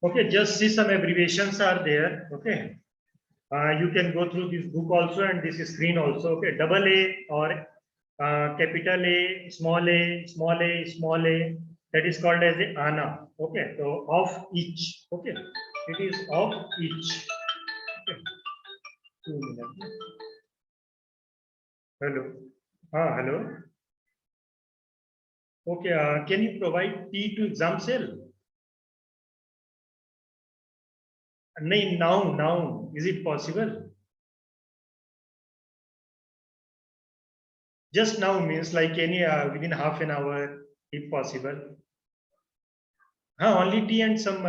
Okay, just see some abbreviations are there. Okay, you can go through this book also and this screen also. Okay, double A or capital A, small a, small a, small a. That is called as a ANA. Okay, so of each. Okay, it is of each. Okay, 2 minutes. Hello. Hello. Okay, can you provide T to exam cell? Nahin, now. Is it possible? Just now means like any within half an hour, if possible. Only tea and some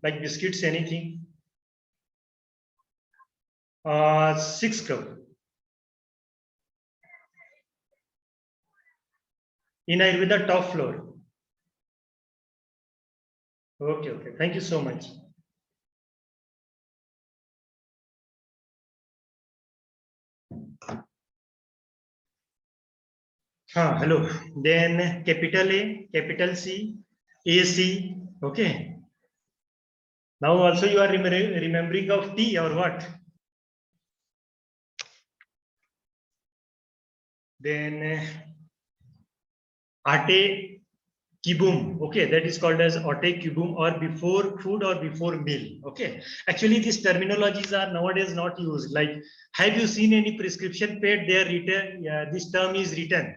like biscuits, anything. 6 cup. In Ayurveda top floor. Okay. Thank you so much. Hello. Then capital A, capital C, AC. Okay. Now also you are remembering of tea or what? Then ate kibum. Okay, that is called as ate kibum, or before food or before meal. Okay, actually these terminologies are nowadays not used. Like, have you seen any prescription pad there written? This term is written.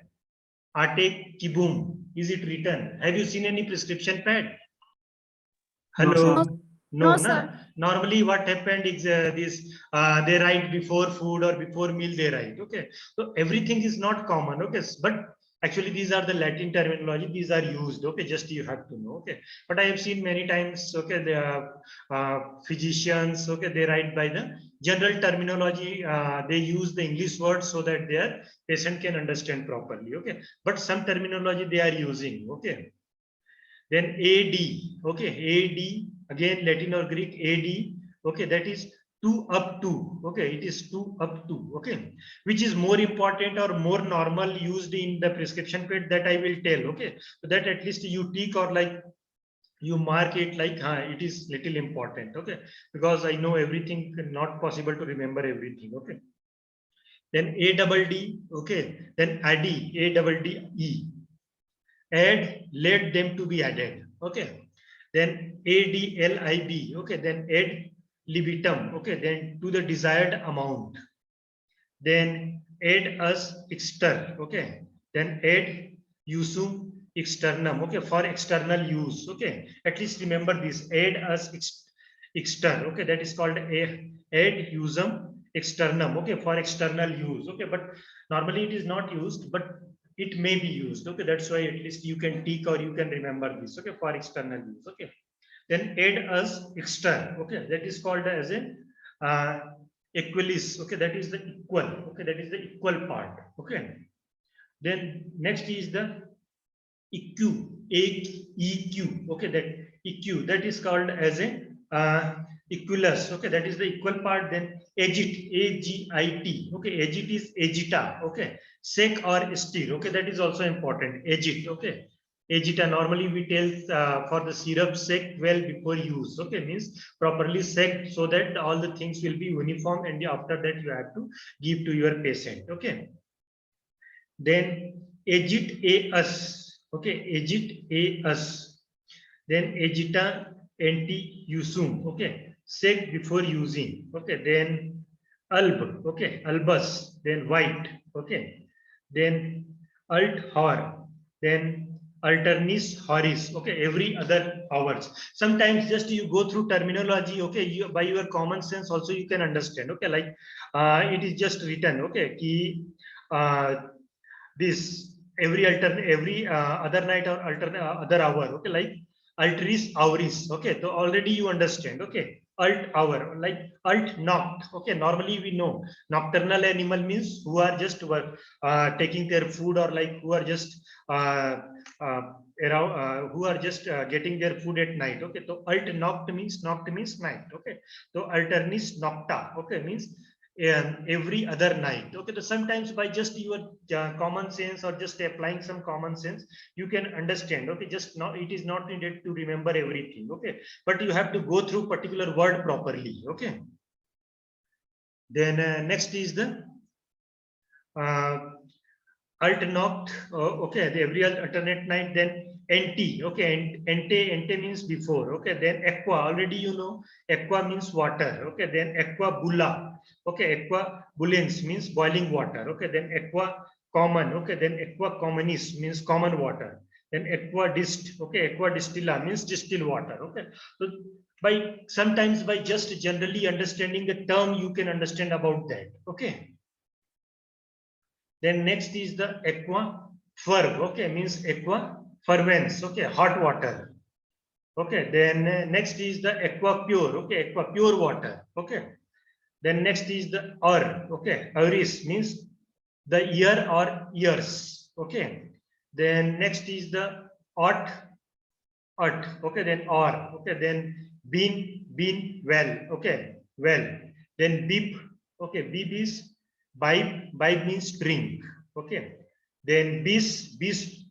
Ate kibum. Is it written? Have you seen any prescription pad? Hello. No, sir. Normally what happened is they write before food or before meal they write. Okay, so everything is not common. Okay, but actually these are the Latin terminology. These are used. Okay, just you have to know. Okay, but I have seen many times. Okay, the physicians. Okay, they write by the general terminology. They use the English words so that their patient can understand properly. Okay, but some terminology they are using. Okay. Then AD, okay, AD, again Latin or Greek, AD, okay, that is 2 up to, okay, it is 2 up to, okay, which is more important or more normal used in the prescription pad, that I will tell, okay, so that at least you tick or like you mark it like it is little important, okay, because I know everything, not possible to remember everything, okay. Then A double D, okay, then AD, A double D E, add, let them to be added. Okay. Then ADLIB. Okay. Then add libitum. Okay. Then to the desired amount. Then add us exter. Okay. Then add usum externum. Okay. For external use. Okay. At least remember this. Add us exter. Okay. That is called add usum externum. Okay. For external use. Okay. But normally it is not used, but it may be used. Okay, that's why at least you can tick or you can remember this. Okay, for external use. Okay, then add as external. Okay, that is called as a equalis. Okay, that is the equal. Okay, that is the equal part. Okay, then next is the EQ, EQ. Okay, that EQ, that is called as a equulus. Okay, that is the equal part. Then agit, AGIT. Okay, agit is agita. Okay, sec or stir. Okay, that is also important. Agit. Okay, agita. Normally we tell for the syrup sec well before use. Okay, means properly sec so that all the things will be uniform, and after that you have to give to your patient. Okay, then agit AS. Okay, agit AS. Then agita anti usum. Okay, sec before using. Okay, then alb. Okay, albus. Then white. Okay, then alt hor. Then alternis horis. Okay, every other hours. Sometimes just you go through terminology. Okay, you, by your common sense also you can understand. Okay, like it is just written. Okay, ki this every other night or other hour. Okay, like altris auris. Okay, so already you understand. Okay, alt hour, like alt noct. Okay, normally we know nocturnal animal means who are just taking their food, or like who are just uh, uh, around who are just getting their food at night. Okay, so alt noct means night. Okay, so alternis nocta. Okay, means every other night. Okay, so sometimes by just your common sense or just applying some common sense, you can understand. Okay, just not, it is not needed to remember everything. Okay, but you have to go through particular word properly. Okay, then next is the uh, alternate. Okay, the every alternate night. Then ente. Okay, ente means before. Okay, then aqua, already you know aqua means water. Okay, then aqua bulla. Okay, aqua bullens means boiling water. Okay, then aqua common. Okay, then aqua communis means common water. Then aqua dist. Okay, aqua distilla means distilled water. Okay, so by sometimes by just generally understanding the term, you can understand about that. Okay. Then next is the aqua ferv. Okay, means aqua fervens. Okay, hot water. Okay, then next is the aqua pure. Okay, aqua pure water. Okay, then next is the ur. Okay, auris means the ear or ears. Okay, then next is the ot. Ot. Okay, then or. Okay, then bean well. Okay, well. Then beep. Okay, beep is bibe means drink. Okay, then bis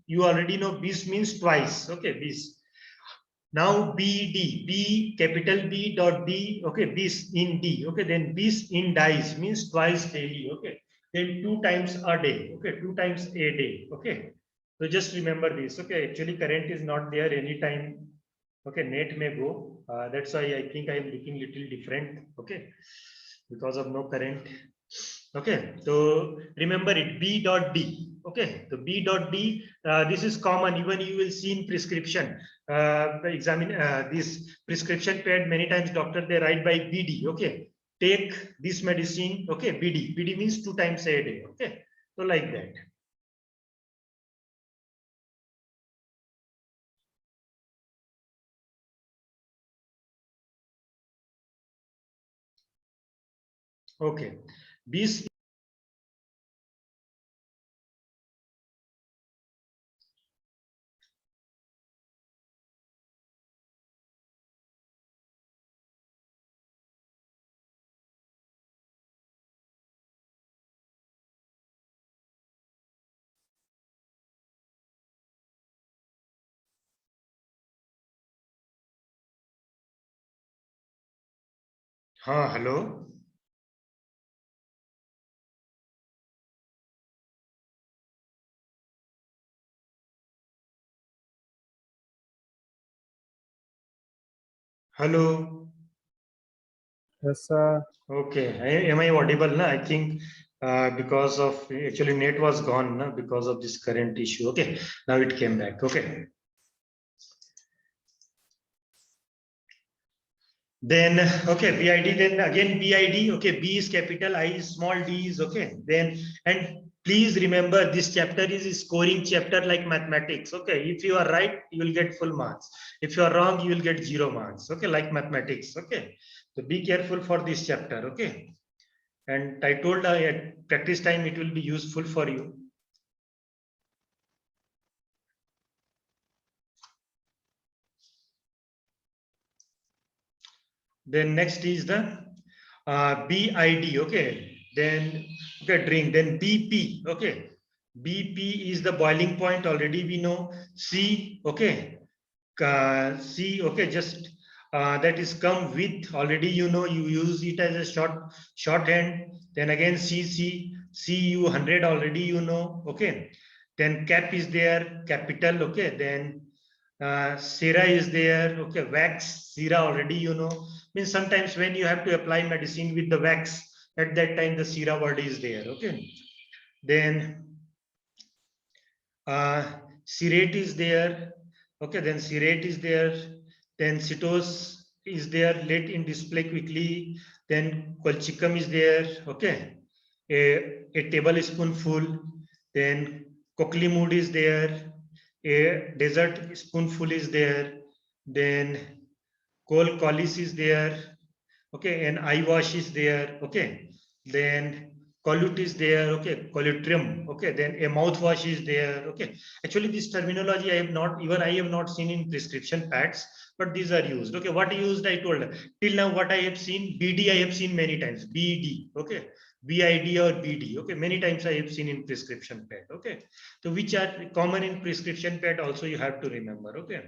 you already know bis means twice. Okay, bis. Now bd b capital B dot d. Okay, bis in d. Okay, then bis in dies means twice daily. Okay, then 2 times a day. Okay, 2 times a day. Okay, so just remember this. Okay, actually current is not there anytime. Okay, net may go. That's why I think I am looking little different. Okay, because of no current. Okay, so remember it B dot D. Okay, so B dot D, this is common. Even you will see in prescription. Examine this prescription pad many times. Doctor they write by BD. Okay, take this medicine. Okay, BD. BD means 2 times a day. Okay, so like that. Okay, this. Hello. Hello. Yes, sir. Okay, am I audible? Na? I think because of actually net was gone na? Because of this current issue. Okay, now it came back. Okay. Then okay, BID. Then again BID. Okay, B is capital, I is small, D is okay. Then and please remember this chapter is a scoring chapter like mathematics. Okay, if you are right, you will get full marks. If you are wrong, you will get 0 marks. Okay, like mathematics. Okay, so be careful for this chapter. Okay. And I told at practice time it will be useful for you. Then next is the BID. Okay. Then okay, drink. Then BP. Okay. BP is the boiling point. Already we know. C. Okay. C. Okay. Just that is come with. Already you know. You use it as a shorthand. Then again CC. CU 100. Already you know. Okay. Then cap is there. Capital. Okay. Then Sera is there. Okay. Wax. Sera already you know. Means sometimes when you have to apply medicine with the wax, at that time the Sera word is there. Okay. Then Cerate is there. Okay. Then Cerate is there. Then Citos is there. Let in display quickly. Then Colchicum is there. Okay. A tablespoonful. Then Cocklimud is there. A dessert spoonful is there. Then Col Collis is there. Okay, and eye wash is there. Okay, then colute is there, okay, colutrium, okay, then a mouthwash is there, okay. Actually, this terminology I have not seen in prescription pads, but these are used, okay. What used, I told till now, what I have seen, BD I have seen many times, BD, okay, BID or BD, okay, many times I have seen in prescription pad, okay. So which are common in prescription pad also you have to remember, okay.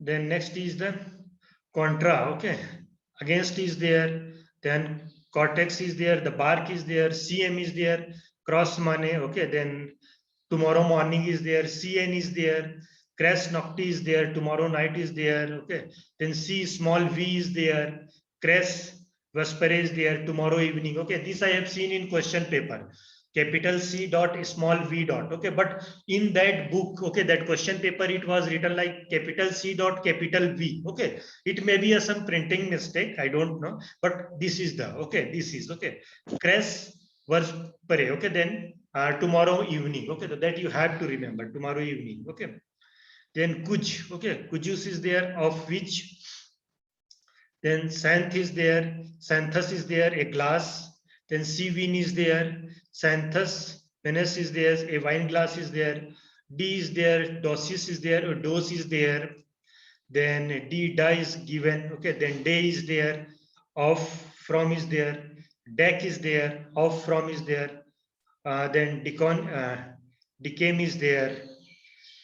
Then next is the contra, okay. Against is there, then cortex is there, the bark is there, CM is there, cross mane, okay. Then tomorrow morning is there, CN is there, crash nocti is there, tomorrow night is there, okay. Then C small v is there, crash vespere is there, tomorrow evening, okay. This I have seen in question paper, capital C dot small v dot, okay. But in that book, okay, that question paper, it was written like capital C dot capital V, okay. It may be some printing mistake, I don't know, but this is the, okay, this is, okay, crash vespere, okay. Then tomorrow evening, okay, so that you have to remember, tomorrow evening, okay. Then kuj, okay, kujus is there, of which. Then xanth is there, xanthus is there, a glass. Then sea wine is there, xanthus venus is there, a wine glass is there. D is there, dosis is there, a dose is there. Then D die is given, okay. Then day is there, off from is there, deck is there, off from is there. Then decam is there,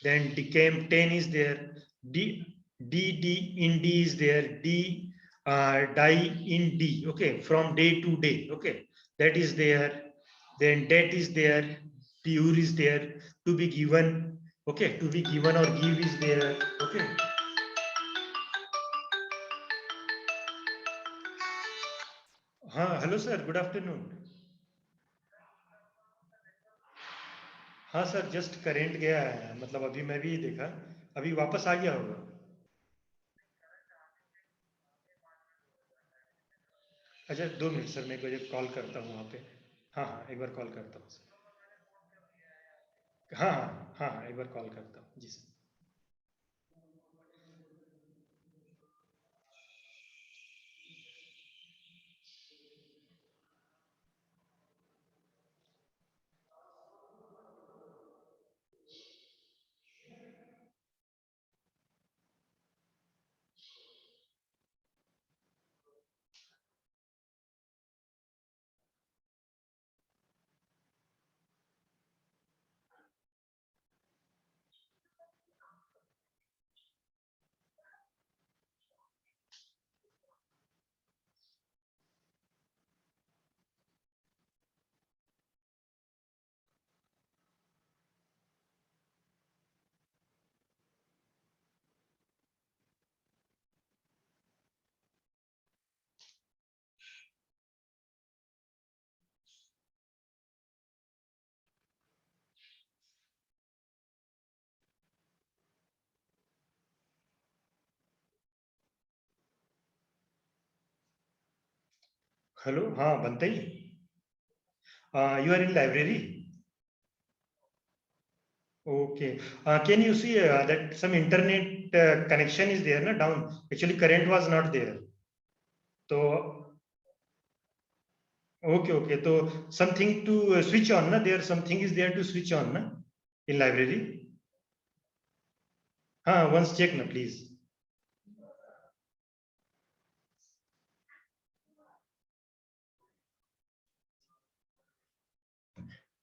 then decam 10 is there, D in D is there, D die in D, okay, from day to day, okay, that is there. Then debt is there, due is there, to be given, okay, to be given or give is there, okay. हाँ hello sir, good afternoon. हाँ sir, just current गया है, मतलब अभी मैं भी देखा, अभी वापस आ गया होगा. अच्छा 2 मिनट सर, मैं एक कॉल करता हूँ वहाँ पे. हाँ हाँ, एक बार कॉल करता हूँ सर. हाँ हाँ हाँ हाँ, एक बार कॉल करता हूँ जी सर. हेलो, हाँ बनते ही. You are in library. Okay. Can you see that some internet connection is there, na, down? Actually, current was not there. So, okay, okay. So, something to switch on, na? There something is there to switch on, na? In library. Once check, na, please.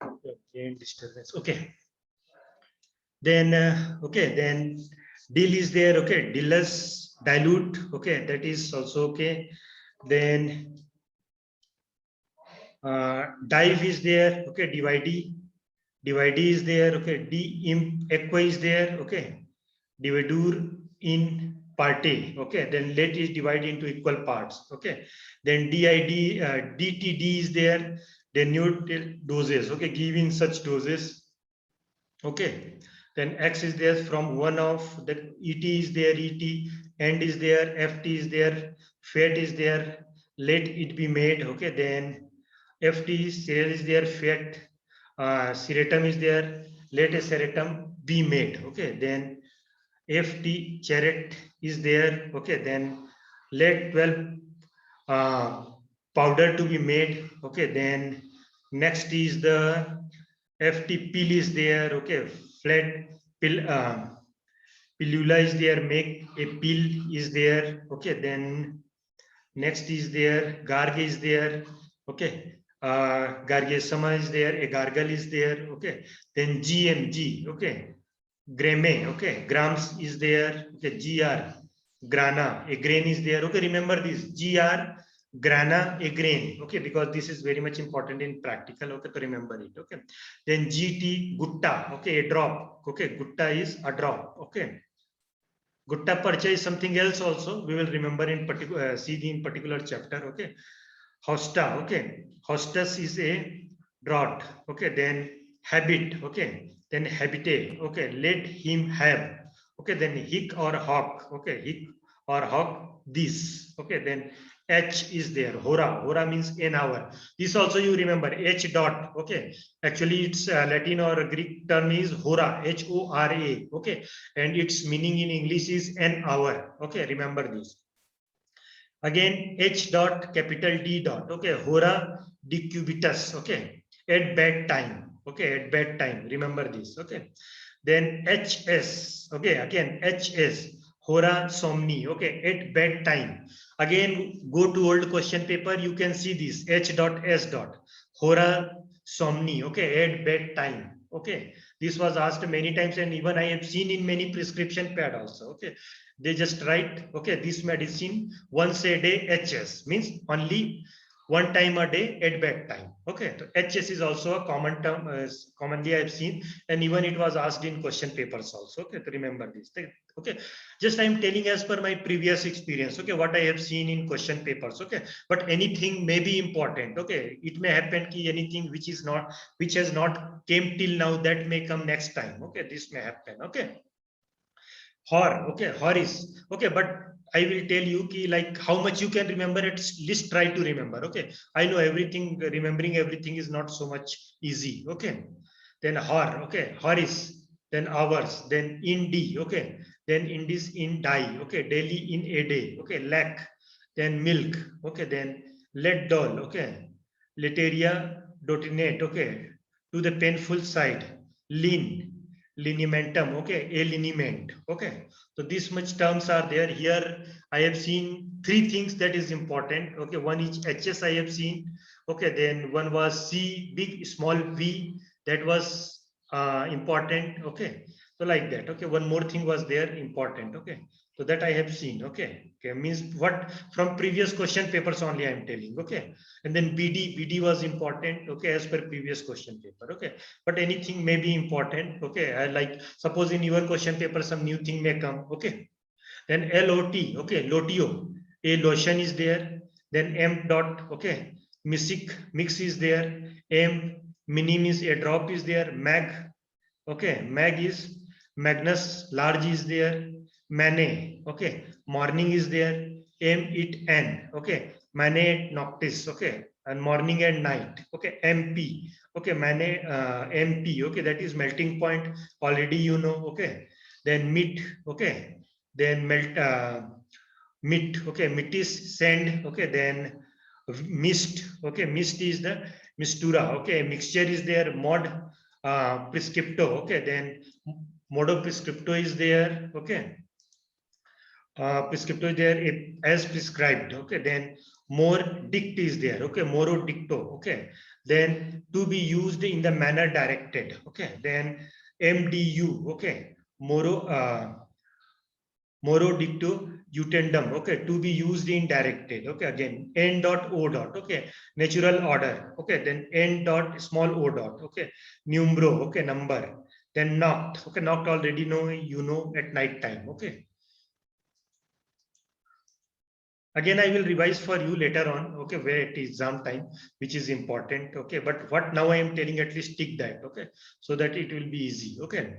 Okay, disturbance. Okay. Then, okay, then deal is there. Okay, dealers dilute. Okay, that is also okay. Then dive is there, okay, divide is there, okay, imp equa is there, okay, dividur in parte, okay, then let is divided into equal parts, okay. Then did dtd is there, then neutral doses, okay, given such doses, okay. Then x is there from one of that, et is there, et end is there, ft is there, fat is there, let it be made, okay. Then ft cell is there, fat serratum is there, let a serratum be made, okay. Then ft chariot is there, okay. Then let 12 uh, powder to be made. Okay, then next is the FT pill is there. Okay, flat pill, pillula is there, make a pill is there. Okay, then next is there, garg is there. Okay, gargesama is there, a gargle is there. Okay, then GMG. Okay, grame. Okay, grams is there. Okay, GR, grana, a grain is there. Okay, remember this, GR, grana, a grain. Okay, because this is very much important in practical. Okay, to remember it. Okay, then GT, gutta. Okay, a drop. Okay, gutta is a drop. Okay, gutta parcha is something else also. We will remember in particular, see in particular chapter. Okay, hosta. Okay, hostas is a drought. Okay, then habit. Okay, then habitate. Okay, let him have. Okay, then hick or hawk. Okay, hick or hawk this. Okay, then H is there. Hora. Hora means an hour. This also you remember. H dot. Okay, actually it's Latin or Greek term is hora. HORA. Okay, and its meaning in English is an hour. Okay, remember this. Again, H dot, capital D dot. Okay, hora decubitus. Okay, at bad time. Okay, at bad time. Remember this. Okay, then HS. Okay, again HS, hora somni. Okay, at bad time. Again, go to old question paper. You can see this H dot S dot, hora somni. Okay, at bad time. Okay, this was asked many times, and even I have seen in many prescription pad also. Okay, they just write, okay, this medicine once a day, HS means only one time a day at bed time. Okay, so HS is also a common term, commonly I've seen, and even it was asked in question papers also. Okay, to remember this. Okay, just I'm telling as per my previous experience. Okay, what I have seen in question papers. Okay, but anything may be important. Okay, it may happen ki anything which is not, which has not came till now, that may come next time. Okay, this may happen. Okay. Okay, Horis. Okay, but I will tell you ki like how much you can remember, at least try to remember. Okay, I know everything, remembering everything is not so much easy. Okay, then Hor. Okay, Horis. Then hours. Then Indi. Okay, then Indis in die. Okay, daily in a day. Okay, lack. Then milk. Okay, then let doll. Okay, Literia dotinate. Okay, to the painful side. Lean, lineamentum. Okay, a lineament. Okay, so this much terms are there here. I have seen three things that is important. Okay, one is HS I have seen. Okay, then one was C, big small v, that was important. Okay, so like that. Okay, one more thing was there important. Okay, so that I have seen. Okay, okay, means what from previous question papers only I am telling. Okay, and then BD was important. Okay, as per previous question paper. Okay, but anything may be important. Okay, I like suppose in your question paper some new thing may come. Okay, then LOT. Okay, lotio, a lotion is there. Then M dot. Okay, mix is there. M minim is a drop is there. Mag. Okay, mag is Magnus, large is there. Mane. Okay, morning is there. M it N. Okay, Mane noctis. Okay, and morning and night. Okay, MP. Okay, Mane MP. Okay, that is melting point. Already you know. Okay, then meet. Okay, then meet. Okay, meet is sand. Okay, then mist. Okay, mist is the mistura. Okay, mixture is there. Mod prescripto. Okay, then modo prescripto is there. Okay, prescripto is there as prescribed. Okay, then more dict is there. Okay, moro dicto. Okay, then to be used in the manner directed. Okay, then MDU. Okay, moro moro dicto utendum. Okay, to be used in directed. Okay, again n dot o dot. Okay, natural order. Okay, then n dot small o dot. Okay, numero. Okay, number. Then knocked. Okay, knocked already know, you know, at night time. Okay, again I will revise for you later on. Okay, where it is exam time, which is important. Okay, but what now I am telling, at least tick that. Okay, so that it will be easy. Okay,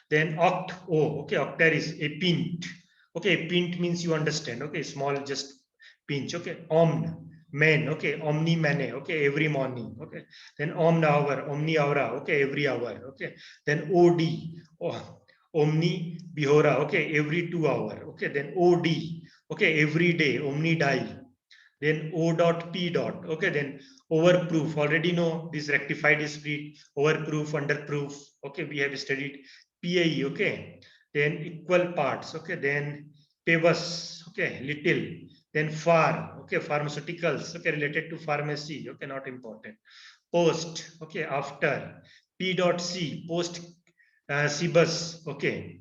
then oct o. Okay, octar is a pint. Okay, pint means you understand. Okay, small, just pinch. Okay, omn, man. Okay, omni mane. Okay, every morning. Okay, then omn hour, omni houra. Okay, every hour. Okay, then od, oh, omni bihora. Okay, every 2 hour. Okay, then od. Okay, every day, omni die. then O dot P dot. Okay, then overproof. Already know this rectified is split, overproof, underproof. Okay, we have studied PAE. Okay, then equal parts. Okay, then pavus. Okay, little. Then far. Okay, pharmaceuticals. Okay, related to pharmacy. Okay, not important. Post. Okay, after. P dot C. Post Cibus. Okay,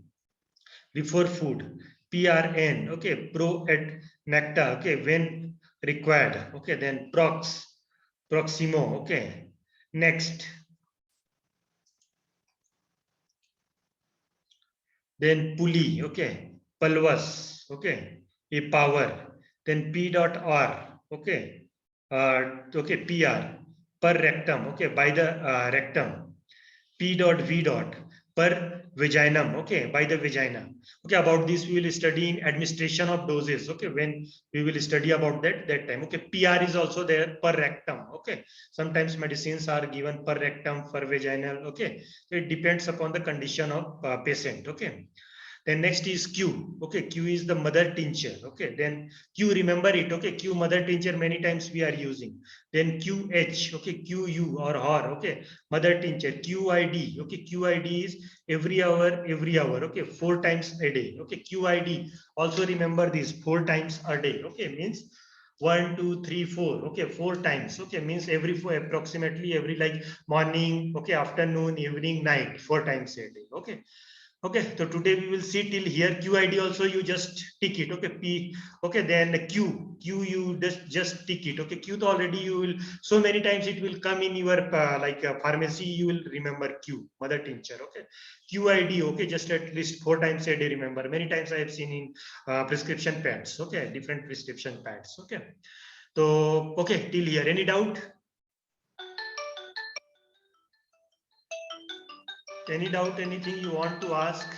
before food. PRN. Okay, pro et nectar. Okay, when required. Okay, then proximo. Okay, next. Then pulley. Okay, pulvas. Okay, a power. Then P dot R. Okay, okay, PR per rectum. Okay, by the rectum. P dot V dot per vaginum. Okay, by the vagina. Okay, about this we will study in administration of doses. Okay, when we will study about that time. Okay, PR is also there per rectum. Okay, sometimes medicines are given per rectum, per vaginal. Okay, so it depends upon the condition of patient. Okay. Then next is Q. Okay, Q is the mother tincture. Okay, then Q, remember it. Okay, Q mother tincture many times we are using. Then QH. Okay, QU or HOR. Okay, mother tincture. QID. Okay, QID is every hour, every hour. Okay, 4 times a day. Okay, QID. Also remember this 4 times a day. Okay, means 1, 2, 3, 4. Okay, 4 times. Okay, means every 4, approximately every like morning. Okay, afternoon, evening, night, 4 times a day. Okay. Okay, so today we will see till here. QID also you just tick it. Okay, P. Okay, then Q you just tick it. Okay, Q already you will so many times it will come in your pharmacy. You will remember Q mother tincture. Okay, QID. Okay, just at least 4 times a day. Remember, many times I have seen in prescription pads. Okay, different prescription pads. Okay, so okay till here. Any doubt? Any doubt? Anything you want to ask?